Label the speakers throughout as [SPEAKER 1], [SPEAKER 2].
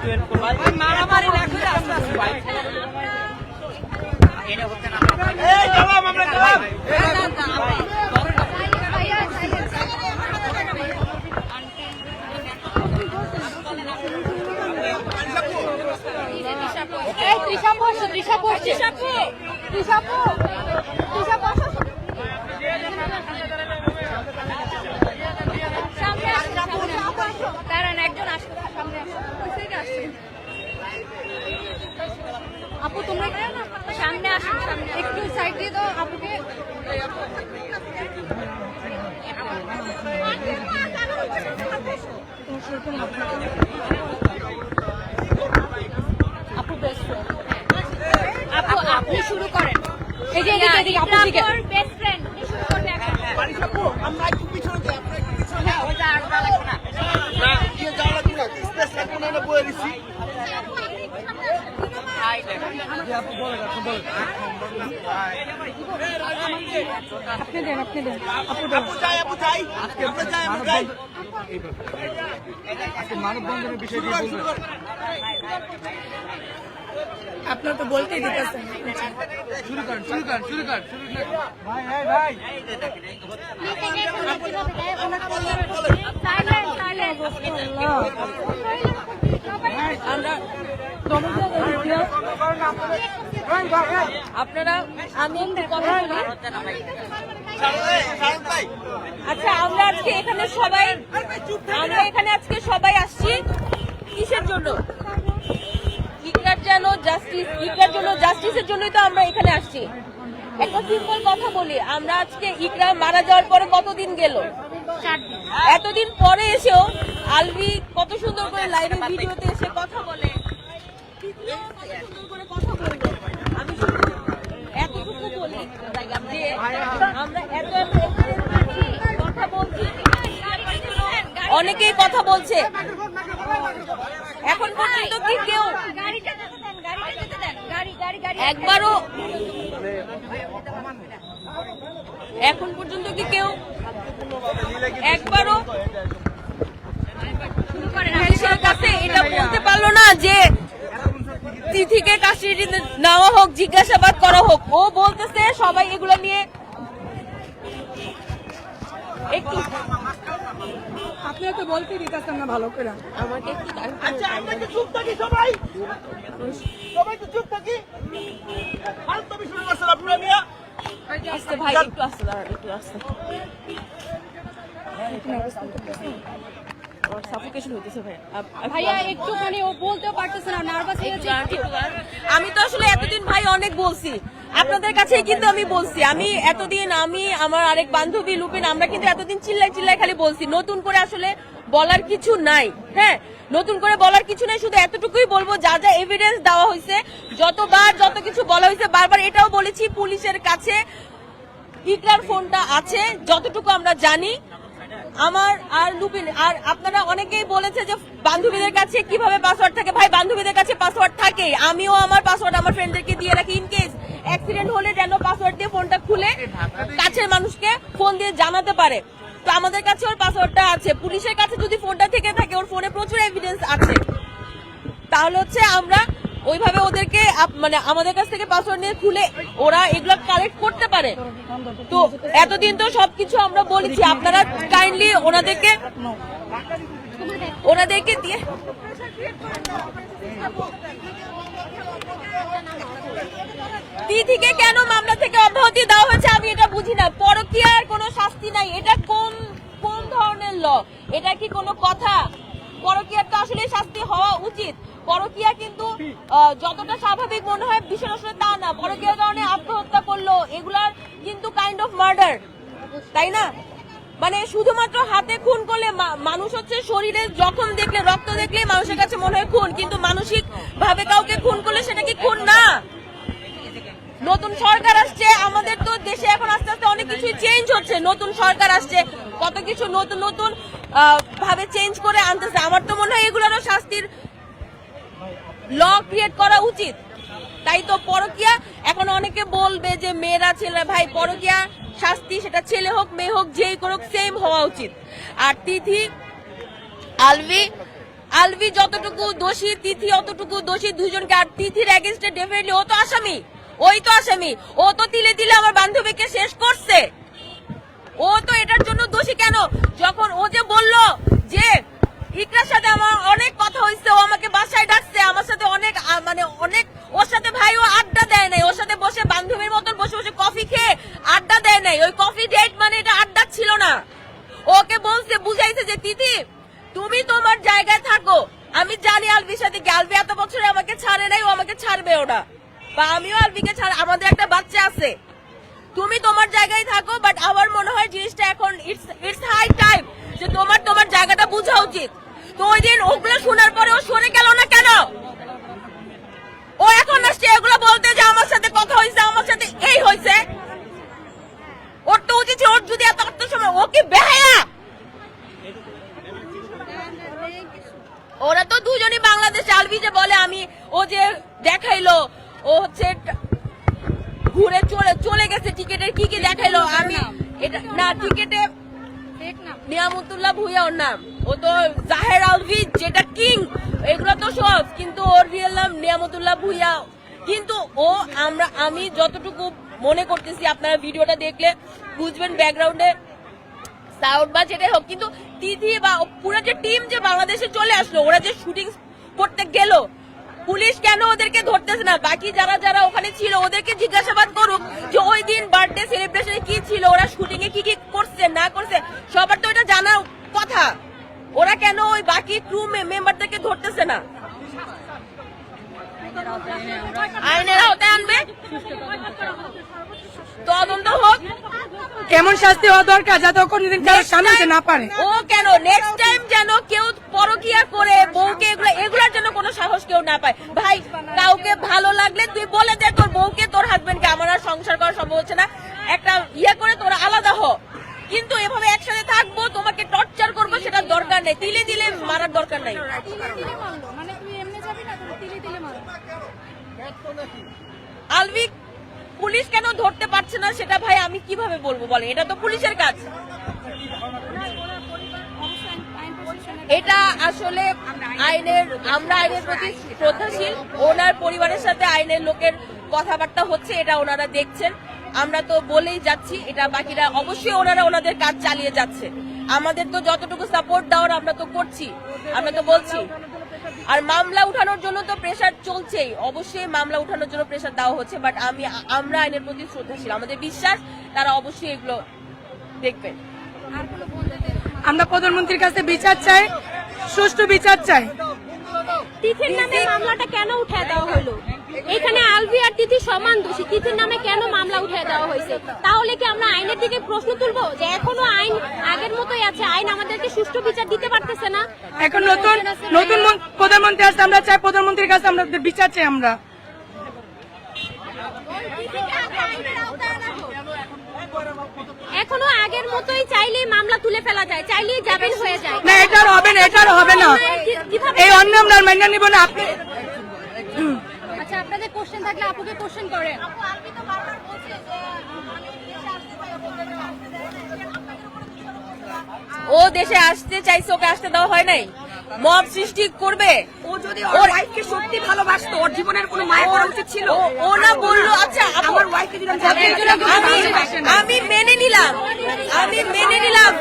[SPEAKER 1] একটু হেল্প করবা।
[SPEAKER 2] মারামারি না করে আস্তে আস্তে ভাই।
[SPEAKER 1] এটা হচ্ছে না।
[SPEAKER 2] এই চলাম আমরা চলাম।
[SPEAKER 3] এই তৃষা বসো, তৃষা বসছে, তৃষা বসো। কারণ একজন আসবে সামনে আসছে। আপু তোমরা সামনে আসো, সামনে একটু সাইড দিয়ে দাও আপুকে। আপু বেস্ট ফ্রেন্ড, আপু আপনি শুরু করেন। এই যে এদিকে আপু দিকে বেস্ট ফ্রেন্ড উনি শুরু করবে এখন।
[SPEAKER 2] আপু আমরা একটু পিছনে যাই, আমরা একটু পিছনে যাই।
[SPEAKER 1] ওইটা আর ভালো লাগবে না।
[SPEAKER 2] না দিয়ে যাওয়া লাগবে না, স্পেস একটু না বয়ে দিছি।
[SPEAKER 3] আপনি দেন
[SPEAKER 2] আপু যাই, আপু যাই, আমরা যাই, আমরা যাই।
[SPEAKER 4] মানববন্ধনের বিষয় দিয়ে বলবেন।
[SPEAKER 3] আপনার তো বলতেই দিতেছেন।
[SPEAKER 4] শুরু করেন। ভাই ভাই
[SPEAKER 3] আপনারা আমি একটু কথা বলি। আচ্ছা আমরা আজকে এখানে সবাই আসছি কিসের জন্য? ইকরার জন্য জাস্টিসের জন্যই তো আমরা এখানে আসছি। একটা সিম্পল কথা বলি, আমরা আজকে ইকরা মারা যাওয়ার পরে কতদিন গেল? 4 দিন। এতদিন পরে এসেও আলভি কত সুন্দর করে লাইভে ভিডিওতে এসে কথা বলে, আমি শুধু এতটুকু বলি যে আমরা এত কথা বলছি, অনেকেই কথা বলছে, এখন পর্যন্ত কি কেউ একবারও এখন পর্যন্ত কি কেউ একবারও পুলিশের কাছে এটা বলতে পারলো না যে তিথিকে কাস্টডি নেওয়া হোক, জিজ্ঞাসাবাদ করা হোক? ও বলতেছে সবাই এগুলো নিয়ে একটু
[SPEAKER 5] আপনারা তো বলতে দিতেছেন না ভালো করে।
[SPEAKER 3] আমাকে একটু
[SPEAKER 2] আচ্ছা আমরা কি চুপ থাকি সবাই? সবাই তো চুপ থাকি। ফালতু শুরু করছেন আপনারা মিয়া।
[SPEAKER 3] আসতে ভাই একটু আসতে দাঁড়ান, একটু আসতে সাফোকেশন হইতেছে ভাইয়া একটুখানি ও বলতেও পারতেছে না, নার্ভাস হয়ে যাচ্ছে। আমি তো আসলে এতদিন ভাই অনেক বলছি আপনাদের কাছে, কিন্তু আমি বলছি আমি এতদিন আমার আরেক বান্ধবী লুপিন আমরা কিন্তু এতদিন চিল্লাই খালি বলছি, নতুন করে আসলে বলার কিছু নাই। হ্যাঁ নতুন করে বলার কিছু নাই, শুধু এতটুকুই বলবো যা যা এভিডেন্স দেওয়া হয়েছে, যতবার যত কিছু বলা হয়েছে বারবার এটাও বলেছি পুলিশের কাছে ইকরার ফোনটা আছে যতটুকু আমরা জানি। আমার আর লুপিন আর আপনারা অনেকেই বলেছে যে বান্ধবীদের কাছে কিভাবে পাসওয়ার্ড থাকে। ভাই বান্ধবীদের কাছে পাসওয়ার্ড থাকে, আমিও আমার পাসওয়ার্ড আমার ফ্রেন্ডদেরকে দিয়ে রাখি, ইন কেস অ্যাক্সিডেন্ট হলে যেন পাসওয়ার্ড দিয়ে ফোনটা খুলে কাছের মানুষকে ফোন দিয়ে জানাতে পারে। তো আমাদের কাছে ওর পাসওয়ার্ডটা আছে, পুলিশের কাছে যদি ফোনটা থেকে থাকে ওর ফোনে প্রচুর এভিডেন্স আছে, তাহলে হচ্ছে আমরা ওইভাবে ওদেরকে মানে আমাদের কাছ থেকে পাসওয়ার্ড নিয়ে খুলে ওরা এগুলো কালেক্ট করতে পারে। তো এতদিন তো সবকিছু আমরা বলেছি, আপনারা কাইন্ডলি ওনাদেরকে দিয়ে তিথিকে কেন মামলা থেকে অব্যাহতি দেওয়া হয়েছে আমি এটা বুঝি না। পরকীয়ার কোনো শাস্তি নাই, এটা কোন ধরনের ল? এটা কি কোনো কথা? পরকীয়ার তো আসলে শাস্তি হওয়া উচিত। পরকীয়া কিন্তু যতটা স্বাভাবিক মনে হয় বিষয় আসলে তা না। পরকীয়ার কারণে আত্মহত্যা করলো, এগুলার কিন্তু কাইন্ড অফ মার্ডার, তাই না? মানে শুধুমাত্র হাতে খুন করলে মানুষ হচ্ছে শরীরে জখম দেখলে রক্ত দেখলে মানুষের কাছে মনে হয় খুন, কিন্তু মানসিক ভাবে কাউকে খুন করলে সেটা কি খুন না? নতুন সরকার আসছে আমাদের, তো দেশে এখন আস্তে আস্তে অনেক কিছুই চেঞ্জ হচ্ছে, নতুন সরকার আসছে কত কিছু নতুন ভাবে চেঞ্জ করে আনতেছে। আমার তো মনে হয় এগুলোরও শাস্তির ল ক্রিয়েট করা উচিত। তাই তো পরকীয়া এখন অনেকে বলবে যে মেয়েরা ছেলে, ভাই পরকীয়া শাস্তি সেটা ছেলে হোক মেয়ে হোক যেই করুক সেম হওয়া উচিত। আর তিথি আলভি আলভি যতটুকু দোষী, তিথি অতটুকু দোষী, দুজনকে। আর তিথির এগেইনস্টে ডেফিনেটলি ও তো আসামি, ওই তো আসামি। ও তো তিলে তিলে আমার বান্ধবীকে শেষ করছে। ও তো এটার জন্য দোষী কেন? যখন ও যে বললো যে ইকরার সাথে আমার অনেক কথা হয়েছে, ও আমাকে বাসায় ডাকছে, আমার সাথে অনেক অনেক ওর সাথে ভাই ও আড্ডা দেয় নাই, ওর সাথে বসে বান্ধবীর মতন বসে বসে কফি খেয়ে আড্ডা দেয় নাই। ওই কফি ডেট মানে এটা আড্ডা ছিল না। ওকে বলছে, বুঝাইছে যে তিথি তুমি তোমার জায়গায় থাকো। আমি জানি আলভির সাথে কি, আলভি এত বছরে আমাকে ছাড়ে নাই, ও আমাকে ছাড়বেও না, বা আমিও আলভিকে ছাড়, আমাদের একটা বাচ্চা আছে। তুমি তোমার জায়গায় থাকো, বাট আমার মনে হয় জিনিসটা এখন ইটস হাই টাইম যে তোমার জায়গাটা বোঝা উচিত। তো ওই দিন ওগুলো শোনার পরে ও সরে গেল না কেন? ও এখন আসছে এগুলো বলতে যে আমার সাথে কথা হয়েছে, আমার সাথে এই হয়েছে। ওর তো উচিত, ওর যদি এত আত্মসময়, ও কি বেহায়া? ওরা তো দুজনই বাংলাদেশে। আলভি যে বলে আমি, ও যে দেখাইলো ও হচ্ছে ঘুরে চলে গেছে, টিকেটের কি কি দেখাইলো, আমি এটা না, টিকেটে নিয়ামতুল্লাহ ভুইয়া ওর নাম, ও তো জাহের আলভি যেটা কিং, এগুলো তো সব, কিন্তু ওর রিয়েল নাম নিয়ামতুল্লাহ ভুইয়া। কিন্তু আমি যতটুকু মনে করতেছি, আপনারা ভিডিওটা দেখলে বুঝবেন ব্যাকগ্রাউন্ডে সাউন্ড বা যেটাই হোক, কিন্তু তিথি বা পুরো যে টিম যে বাংলাদেশে চলে আসলো, ওরা যে শুটিং করতে গেল, পুলিশ কেন ওদেরকে ধরতেছে না? বাকি যারা ওখানে ছিল ওদেরকে জিজ্ঞাসাবাদ করুক যে ওই দিন বার্থডে সেলিব্রেশনে কি ছিল, ওরা শুটিং এ কি কি করছে না করছে, সবার তো এটা জানার কথা। ওরা কেন ওই বাকি ক্রু মেম্বারদেরকে ধরতেছে না? আইনের আওতায় আনবে, তদন্ত হোক।
[SPEAKER 5] এমন শাস্তি হওয়া দরকার যাতে ও কোনদিন কারো সামনে যেতে না পারে।
[SPEAKER 3] ও কেন নেক্সট টাইম যেন কেউ পরকিয়া করে বউকে এগুলার জন্য কোনো সাহস কেউ না পায়। ভাই, কাউকে ভালো লাগলে তুই বলে দে তোর বউকে, তোর হাজবেন্ডকে আমার আর সংসার করা সম্ভব হচ্ছে না, একটা করে তোরা আলাদা হ। কিন্তু এভাবে একসাথে থাকবো, তোমাকে টর্চার করবো, সেটা দরকার নেই। তিলে তিলে মারার দরকার নাই। আলভি পুলিশ কেন ধরতে পারছে না সেটা ভাই আমি কিভাবে বলবো বলেন? এটা তো পুলিশের কাজ। এটা আসলে আমরা আইনের প্রতি শ্রদ্ধাশীল। ওনার পরিবারের সাথে আইনের লোকের কথাবার্তা হচ্ছে, এটা ওনারা দেখছেন। আমরা তো বলেই যাচ্ছি, এটা বাকিরা অবশ্যই ওনারা ওনাদের কাজ চালিয়ে যাচ্ছে। আমাদের তো যতটুকু সাপোর্ট দেওয়ার আমরা তো করছি, আমরা তো বলছি। আর মামলা উঠানোর জন্য তো প্রেসার চলছেই, অবশ্যই মামলা উঠানোর জন্য প্রেসার দেওয়া হচ্ছে, বাট আমরা আইনের প্রতি শ্রদ্ধাশীল। আমাদের বিশ্বাস তারা অবশ্যই এগুলো দেখবেন।
[SPEAKER 5] আমরা প্রধানমন্ত্রীর কাছে বিচার চাই, সুষ্ঠু বিচার চাই।
[SPEAKER 1] তিথির নামে মামলাটা কেন উঠায় দেওয়া হলো? এখানে আলভি আর তিথি সমান দোষী, তিথির নামে কেন মামলা উঠায় দেওয়া হয়েছে? তাহলে কি আমরা আইনের দিকে প্রশ্ন তুলবো যে এখনো আইন আগের মতোই আছে, আইন আমাদেরকে সুষ্ঠু বিচার দিতে পারতেছে না?
[SPEAKER 5] এখন নতুন প্রধানমন্ত্রী আসছে, আমরা চাই প্রধানমন্ত্রীর কাছে আমরা বিচার চাই। আমরা
[SPEAKER 1] এখনো আগের মতোই চাইলেই মামলা তুলে ফেলা যায়, চাইলেই জামিন হয়ে যায়।
[SPEAKER 5] না, এটার হবে না, এটার হবে না। এই অন্য আমরা মেনে নিব না। আপনি
[SPEAKER 1] আচ্ছা, আপনাদের কোশ্চেন থাকলে আপুকে কোশ্চেন করেন।
[SPEAKER 3] ও দেশে আসতে চাইছে, ওকে আসতে দেওয়া হয় নাই, মব সৃষ্টি করবে।
[SPEAKER 5] ও যদি ওর ওয়াইফকে সত্যি ভালোবাসতো, ওর জীবনের কোনো মায়া করা উচিত ছিল।
[SPEAKER 3] ও না বললো, আচ্ছা
[SPEAKER 5] আমার ওয়াইফকে যদি
[SPEAKER 3] আমি মেনে নিলাম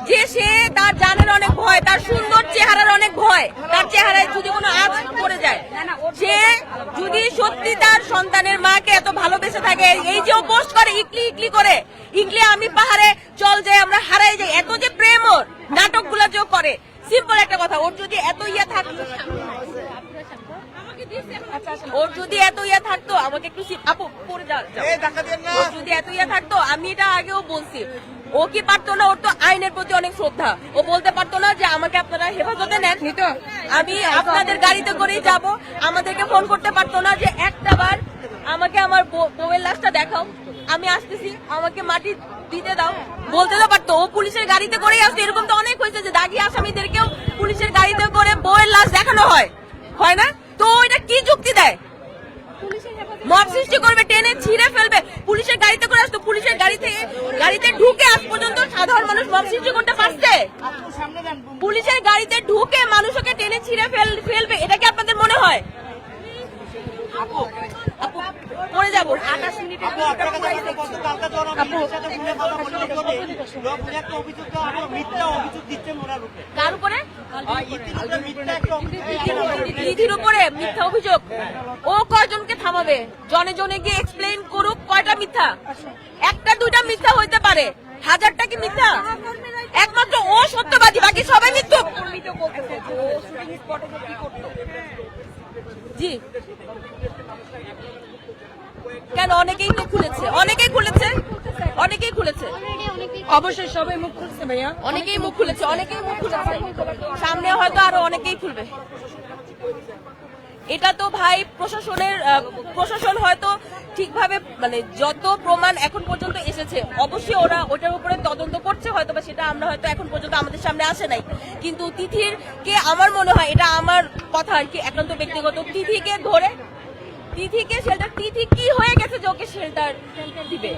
[SPEAKER 3] যে সে তার জানের অনেক ভয়, তার সুন্দর চেহারার অনেক ভয়, তার চেহারায় যদি কোনো আঁচ পড়ে যায়, সে যদি সত্যি তার সন্তানের মাকে এত ভালোবেসে থাকে, এই যে ও পোস্ট করে ইকলি করে, আমি পাহাড়ে চল যাই, আমরা হারাই যাই, এত যে প্রেম ওর, নাটকগুলো যে করে, সিম্পল একটা কথা, ওর যদি এত থাকতো, আমাকে একটু আপু পড়ে যাও, ওর যদি এত থাকতো, আমি এটা আগেও বলছি, ও কি পারতো না? ওর তো আইনের প্রতি অনেক শ্রদ্ধা, ও বলতে পারতো না যে আমাকে আপনারা হেফাজতে নেন, আমি আপনাদের গাড়িতে করেই যাব? আমাদেরকে ফোন করতে পারতো না যে একটা বার আমাকে আমার বউয়ের লাশটা দেখাও, আমি আসতেছি, আমাকে মাটি দিতে দাও? বলতে তো পারতো। ও পুলিশের গাড়িতে করেই আসতো। এরকম তো অনেক হয়েছে যে দাগি আসামিদেরকেও পুলিশের গাড়িতে করে বউয়ের লাশ দেখানো হয় না? তো এটা কি যুক্তি দেয়?
[SPEAKER 1] পুলিশের
[SPEAKER 3] মব সৃষ্টি করবে, টেনে ছিঁড়ে ফেলবে, পুলিশের গাড়িতে করে আসতো, পুলিশের গাড়িতে ঢুকে আজ পর্যন্ত সাধারণ মানুষ মব সৃষ্টি করতে পারছে? পুলিশের গাড়িতে ঢুকে মানুষকে টেনে ছিঁড়ে ফেলবে, এটা কি আপনাদের মনে হয়? আপু পড়ে যাবো 28 মিনিটে। কার উপরে? নিধির উপরে মিথ্যা অভিযোগ। ও কয়জনকে থামাবে? জনে জনে গিয়ে এক্সপ্লেইন করুক কয়টা মিথ্যা। একটা দুইটা মিথ্যা হইতে পারে, হাজারটা কি মিথ্যা? একমাত্র ও সত্যবাদী, বাকি সবাই মিথ্যুক। জি কেন? অনেকেই তো খুলেছে, অনেকেই খুলেছে।
[SPEAKER 5] অবশ্যই সবাই মুখ খুলছে ভাইয়া,
[SPEAKER 3] অনেকেই মুখ খুলেছে। সামনে হয়তো আরো অনেকেই খুলবে। এটা তো ভাই প্রশাসন হয়তো ঠিকভাবে মানে যত প্রমাণ এখন পর্যন্ত এসেছে অবশ্যই ওরা ওটার উপরে তদন্ত করছে, হয়তো বা সেটা আমরা হয়তো এখন পর্যন্ত আমাদের সামনে আসে নাই। কিন্তু তিথির কে আমার মনে হয়, এটা আমার কথা আর কি, একান্ত ব্যক্তিগত, তিথিকে ধরে তিথিকে শেল্টার, তিথি কি হয়ে গেছে যে ওকে শেল্টার দিবে?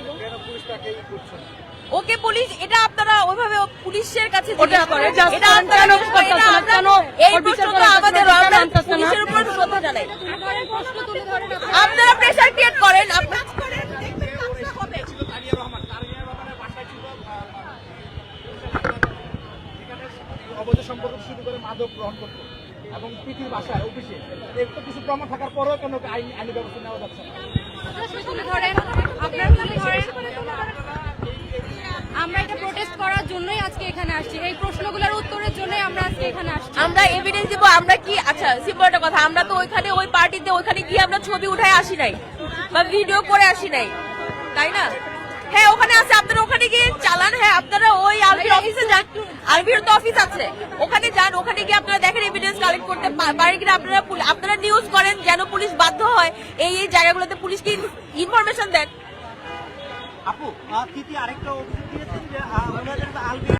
[SPEAKER 3] ওকে পুলিশ, এটা আপনারা ওইভাবে পুলিশের কাছে জিজ্ঞেস করেন, এটা আপনারা এই প্রশ্নটা আমাদের পুলিশের উপর শ্রদ্ধা জানাই। আপনারা প্রেসার ক্রিয়েট করেন,
[SPEAKER 2] অবৈধ সম্পর্ক শুরু করে মাদক গ্রহণ করতো এবং তিথির বাসায় অফিসে একটু কিছু প্রমাণ থাকার পরেও কেন আইনি ব্যবস্থা নেওয়া যাচ্ছে না?
[SPEAKER 1] আমরা এটা প্রোটেস্ট করার জন্যই আজকে এখানে আসছি, এই প্রশ্নগুলোর উত্তরের জন্যই আমরা আজকে এখানে আসছি।
[SPEAKER 3] আমরা এভিডেন্স দিব। আমরা কি, আচ্ছা সিম্পল একটা কথা, আমরা তো ওইখানে ওই পার্টিতে ওইখানে গিয়ে আমরা ছবি উঠায় আসি নাই বা ভিডিও করে আসি নাই, তাই না? হ্যাঁ ওখানে আছে, আপনারা ওখানে গিয়ে চালান। হ্যাঁ আপনারা ওই আলবির অফিসে যান, আলবির তো অফিস আছে, ওখানে যান, ওখানে গিয়ে আপনারা দেখেন এভিডেন্স কালেক্ট করতে পারেন কিনা। আপনারা নিউজ করেন যেন পুলিশ বাধ্য হয় এই জায়গাগুলোতে পুলিশকে ইনফরমেশন দেন।
[SPEAKER 2] আপু তিথি আরেকটা অভিযোগ দিয়েছেন যে ওনাদের আলবি